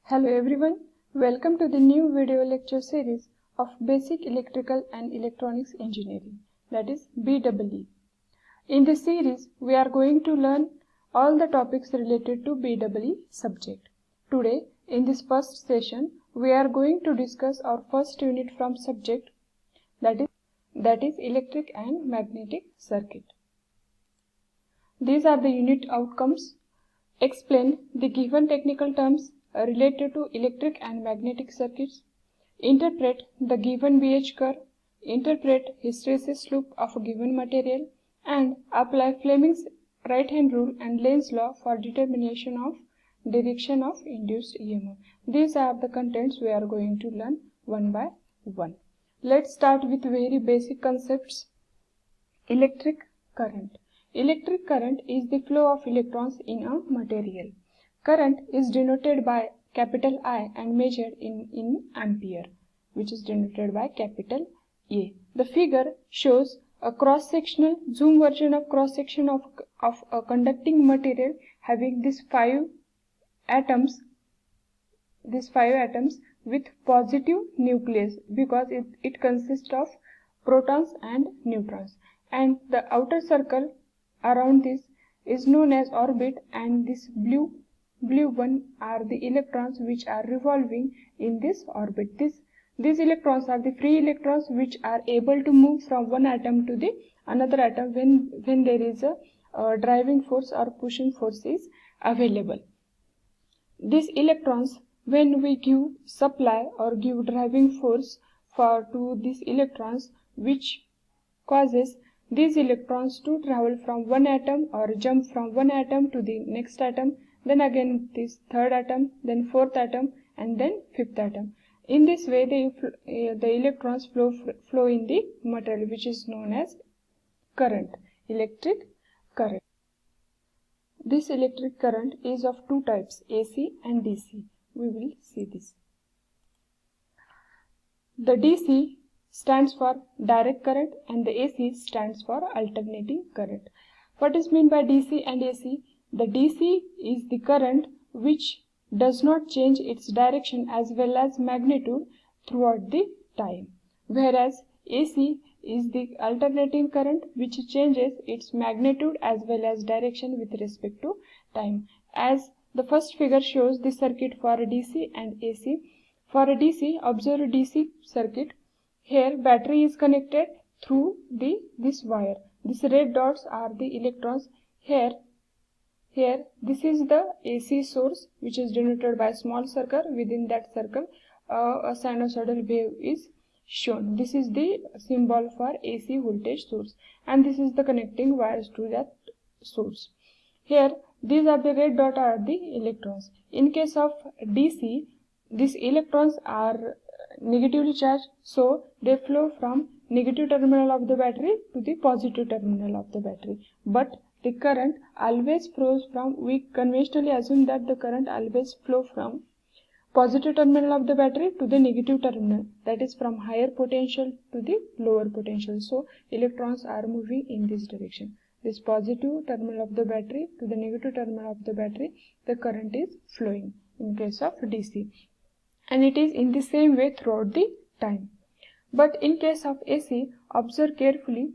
Hello everyone, welcome to the new video lecture series of Basic Electrical and Electronics Engineering, that is BEE. In this series, we are going to learn all the topics related to BEE subject. Today, in this first session, we are going to discuss our first unit from subject, that is Electric and Magnetic Circuit. These are the unit outcomes. Explain the given technical terms related to electric and magnetic circuits, interpret the given BH curve, interpret hysteresis loop of a given material, and apply Fleming's right-hand rule and Lenz's law for determination of direction of induced EMF. These are the contents we are going to learn one by one. Let's start with very basic concepts. Electric current. Electric current is the flow of electrons in a material. Current is denoted by capital I and measured in ampere, which is denoted by capital A. The figure shows a cross-sectional zoom version of cross-section of a conducting material having these five atoms with positive nucleus, because it consists of protons and neutrons, and the outer circle around this is known as orbit, and this blue one are the electrons which are revolving in this orbit. These electrons are the free electrons which are able to move from one atom to the another atom when there is a driving force or pushing force is available. These electrons, when we give supply or give driving force to these electrons, which causes these electrons to travel from one atom or jump from one atom to the next atom, then again this third atom, then fourth atom, and then fifth atom. In this way, the electrons flow in the material, which is known as current, electric current. This electric current is of two types, AC and DC. We will see this. The DC stands for direct current and the AC stands for alternating current. What is meant by DC and AC? The DC is the current which does not change its direction as well as magnitude throughout the time, whereas AC is the alternating current which changes its magnitude as well as direction with respect to time. As the first figure shows the circuit for DC and AC. For a DC, observe a DC circuit. Here battery is connected through this wire. These red dots are the electrons. Here this is the AC source, which is denoted by a small circle. Within that circle a sinusoidal wave is shown. This is the symbol for AC voltage source, and this is the connecting wires to that source. Here these are the red dot are the electrons. In case of DC, these electrons are negatively charged, so they flow from negative terminal of the battery to the positive terminal of the battery. But the current always flows from, we conventionally assume that the current always flow from positive terminal of the battery to the negative terminal, that is from higher potential to the lower potential. So electrons are moving in this direction. This positive terminal of the battery to the negative terminal of the battery, the current is flowing in case of DC, and it is in the same way throughout the time. But in case of AC, observe carefully,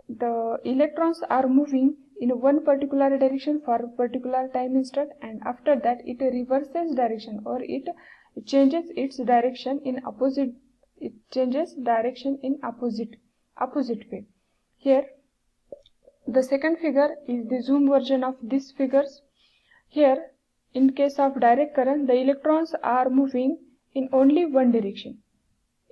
the electrons are moving in one particular direction for a particular time instant, and after that it reverses direction, or it changes its direction in opposite. It changes direction in opposite way. Here the second figure is the zoom version of these figures. Here in case of direct current, the electrons are moving in only one direction.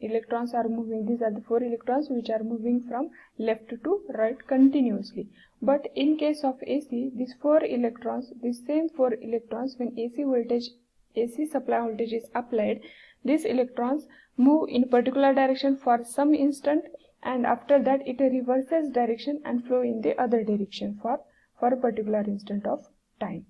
Electrons are moving, these are the four electrons which are moving from left to right continuously. But in case of AC, these same four electrons, when AC supply voltage is applied, these electrons move in particular direction for some instant, and after that it reverses direction and flow in the other direction for a particular instant of time.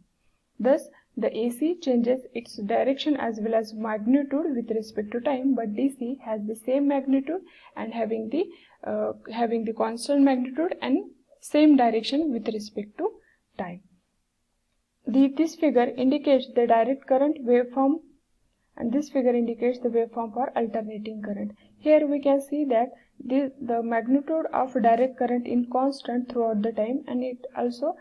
Thus the AC changes its direction as well as magnitude with respect to time, but DC has the same magnitude and having the constant magnitude and same direction with respect to time. This figure indicates the direct current waveform and this figure indicates the waveform for alternating current. Here we can see that the magnitude of direct current is constant throughout the time, and it also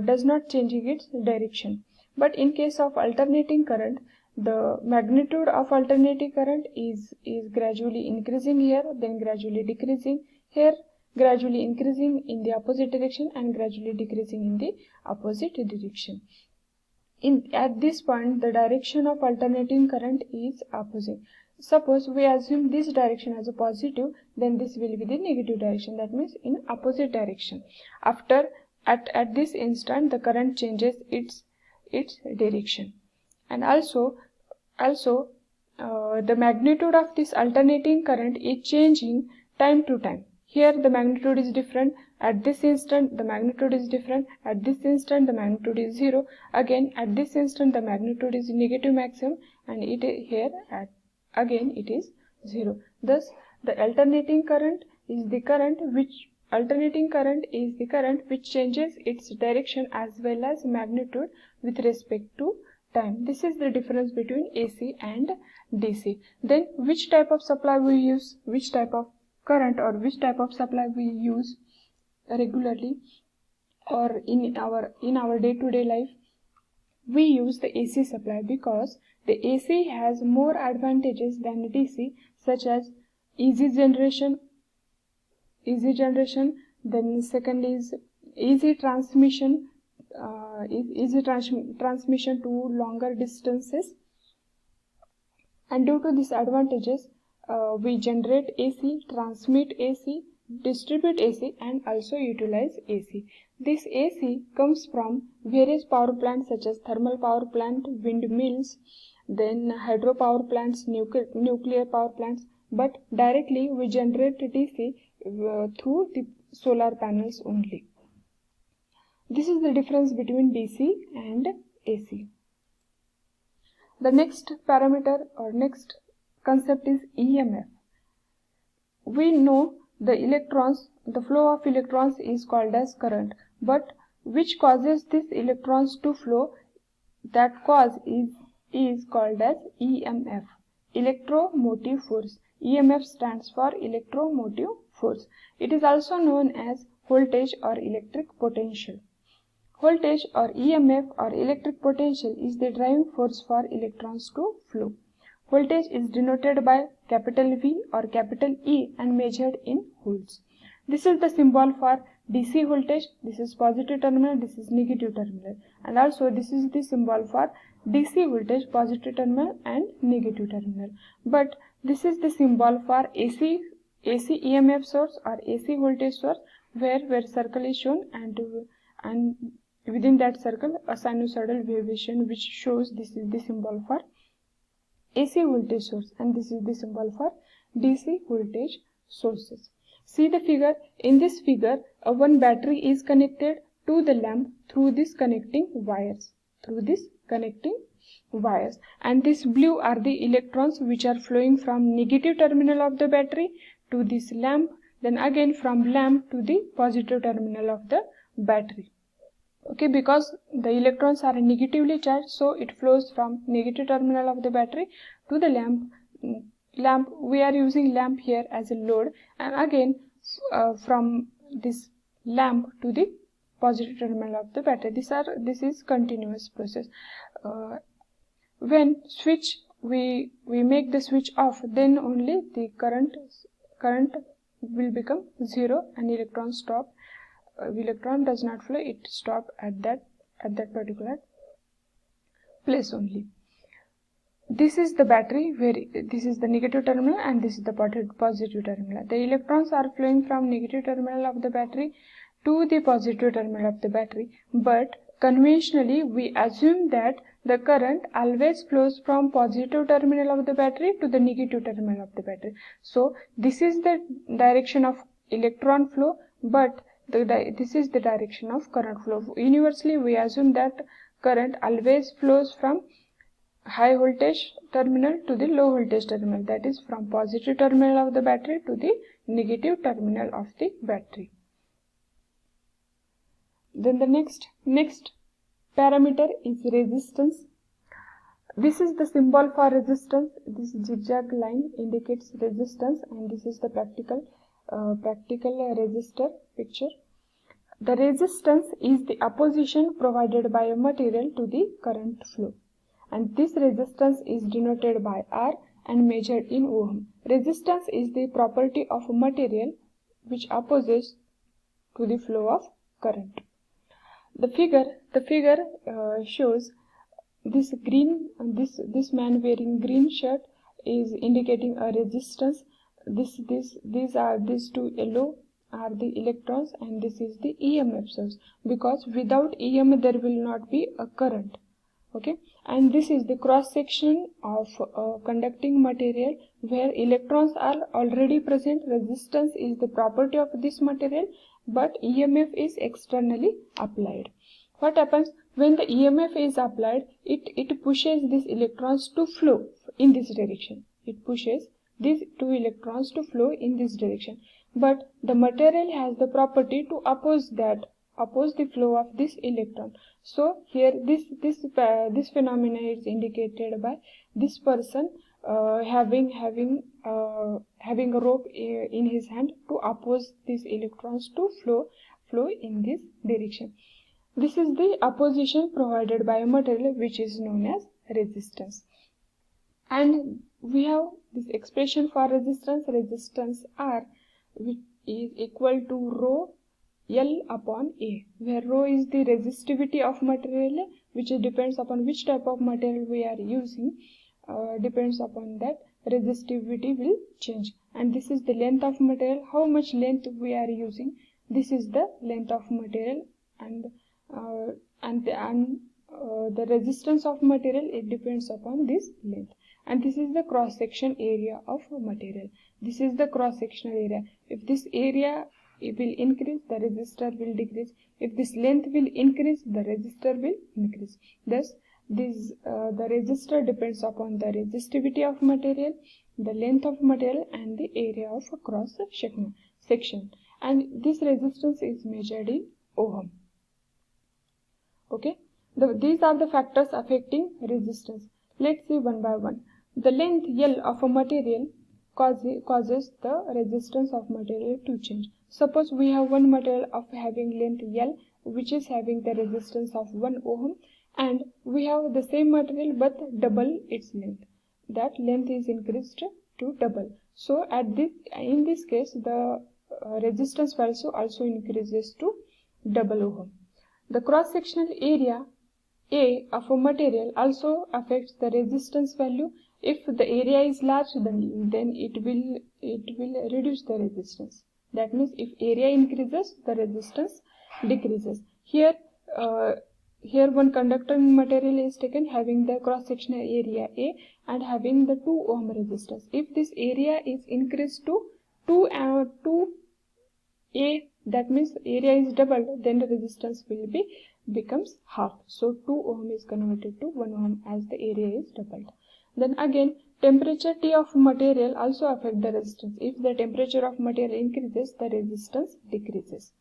does not changing its direction. But in case of alternating current, the magnitude of alternating current is gradually increasing here, then gradually decreasing here, gradually increasing in the opposite direction, and gradually decreasing in the opposite direction. At this point, the direction of alternating current is opposite. Suppose we assume this direction as a positive, then this will be the negative direction, that means in opposite direction. At this instant, the current changes its direction. And also the magnitude of this alternating current is changing time to time. Here the magnitude is different, at this instant the magnitude is different, at this instant the magnitude is 0, again at this instant the magnitude is negative maximum, and again it is 0. Thus the alternating current is the current which changes its direction as well as magnitude with respect to time. This is the difference between AC and DC. Then which type of supply we use, which type of current or which type of supply we use regularly or in our day-to-day life? We use the AC supply because the AC has more advantages than DC, such as easy generation. Then second is easy transmission, transmission to longer distances. And due to these advantages, we generate AC, transmit AC, distribute AC, and also utilize AC. This AC comes from various power plants such as thermal power plant, windmills, then hydropower plants, nuclear power plants, but directly we generate DC through the solar panels only. This is the difference between DC and AC. The next parameter or next concept is EMF. We know the flow of electrons is called as current, but which causes these electrons to flow, that cause is called as EMF, electromotive force. EMF stands for electromotive force. It is also known as voltage or electric potential. Voltage or EMF or electric potential is the driving force for electrons to flow. Voltage is denoted by capital V or capital E and measured in volts. This is the symbol for DC voltage. This is positive terminal, this is negative terminal. And also this is the symbol for DC voltage, positive terminal and negative terminal. But this is the symbol for AC EMF source or AC voltage source, where circle is shown, and within that circle a sinusoidal variation which shows this is the symbol for AC voltage source, and this is the symbol for DC voltage sources. See the figure. In this figure, one battery is connected to the lamp through these connecting wires. And this blue are the electrons which are flowing from negative terminal of the battery to this lamp, then again from lamp to the positive terminal of the battery. Okay, because the electrons are negatively charged, so it flows from negative terminal of the battery to the lamp. We are using lamp here as a load, and again from this lamp to the positive terminal of the battery. This is continuous process. When we make the switch off, then only the current will become 0 and electron stop. Electron does not flow, it stop at that particular place only. This is the battery, where this is the negative terminal and this is the positive terminal. The electrons are flowing from negative terminal of the battery to the positive terminal of the battery, but conventionally we assume that the current always flows from positive terminal of the battery to the negative terminal of the battery. So this is the direction of electron flow, but this is the direction of current flow. Universally we assume that current always flows from high voltage terminal to the low voltage terminal, that is from positive terminal of the battery to the negative terminal of the battery. Then the next parameter is resistance. This is the symbol for resistance. This zigzag line indicates resistance, and this is the practical resistor picture. The resistance is the opposition provided by a material to the current flow, and this resistance is denoted by R and measured in ohm. Resistance is the property of a material which opposes to the flow of current. The figure shows this this man wearing green shirt is indicating a resistance. These two yellow are the electrons, and this is the EMF source, because without EMF there will not be a current. Okay, and this is the cross section of a conducting material where electrons are already present. Resistance is the property of this material, but EMF is externally applied. What happens when the EMF is applied? It pushes these electrons to flow in this direction. It pushes these two electrons to flow in this direction, but the material has the property to oppose the flow of this electron. So here this phenomena is indicated by this person having a rope in his hand to oppose these electrons to flow in this direction. This is the opposition provided by a material which is known as resistance. And we have this expression for resistance R, which is equal to rho L upon A, where rho is the resistivity of material, which depends upon which type of material we are using. Depends upon that resistivity will change. And this is the length of material, how much length we are using. This is the length of material, and the resistance of material, it depends upon this length. And this is the cross section area of material. This is the cross sectional area. If this area will increase, the resistor will decrease. If this length will increase, the resistor will increase. Thus the resistor depends upon the resistivity of material, the length of material, and the area of a cross section. And this resistance is measured in ohm. Okay, these are the factors affecting resistance. Let's see one by one. The length L of a material causes the resistance of material to change. Suppose we have one material of having length L, which is having the resistance of 1 ohm, and we have the same material but double its length. That length is increased to double. So in this case, the resistance value also increases to double ohm. The cross-sectional area A of a material also affects the resistance value. If the area is large, then it will reduce the resistance. That means if area increases, the resistance decreases. Here one conducting material is taken having the cross-sectional area A and having the 2 ohm resistance. If this area is increased to 2 A, that means area is doubled, then the resistance will becomes half. So 2 ohm is converted to 1 ohm as the area is doubled. Then again, temperature T of material also affect the resistance. If the temperature of material increases, the resistance decreases.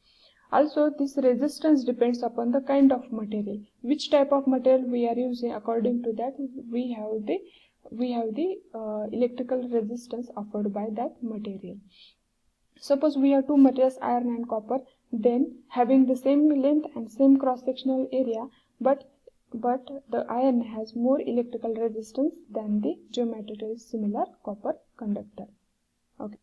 Also, this resistance depends upon the kind of material. Which type of material we are using, according to that we have the electrical resistance offered by that material. Suppose we have two materials, iron and copper, then having the same length and same cross-sectional area, but the iron has more electrical resistance than the geometrically similar copper conductor. Okay.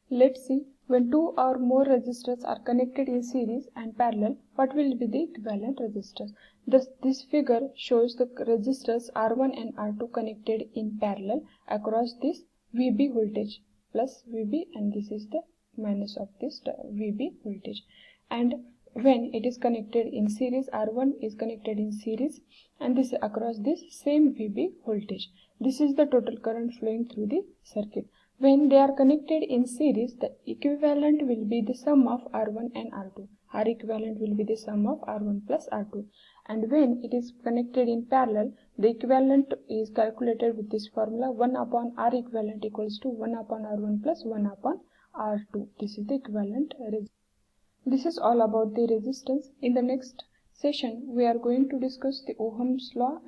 Let's see, when two or more resistors are connected in series and parallel, what will be the equivalent resistors? This figure shows the resistors R1 and R2 connected in parallel across this VB voltage, plus VB, and this is the minus of this VB voltage. And when it is connected in series, R1 is connected in series, and this across this same VB voltage. This is the total current flowing through the circuit. When they are connected in series, the equivalent will be the sum of R1 and R2. R equivalent will be the sum of R1 plus R2. And when it is connected in parallel, the equivalent is calculated with this formula: 1 upon R equivalent equals to 1 upon R1 plus 1 upon R2. This is the equivalent resistance. This is all about the resistance. In the next session, we are going to discuss the Ohm's law.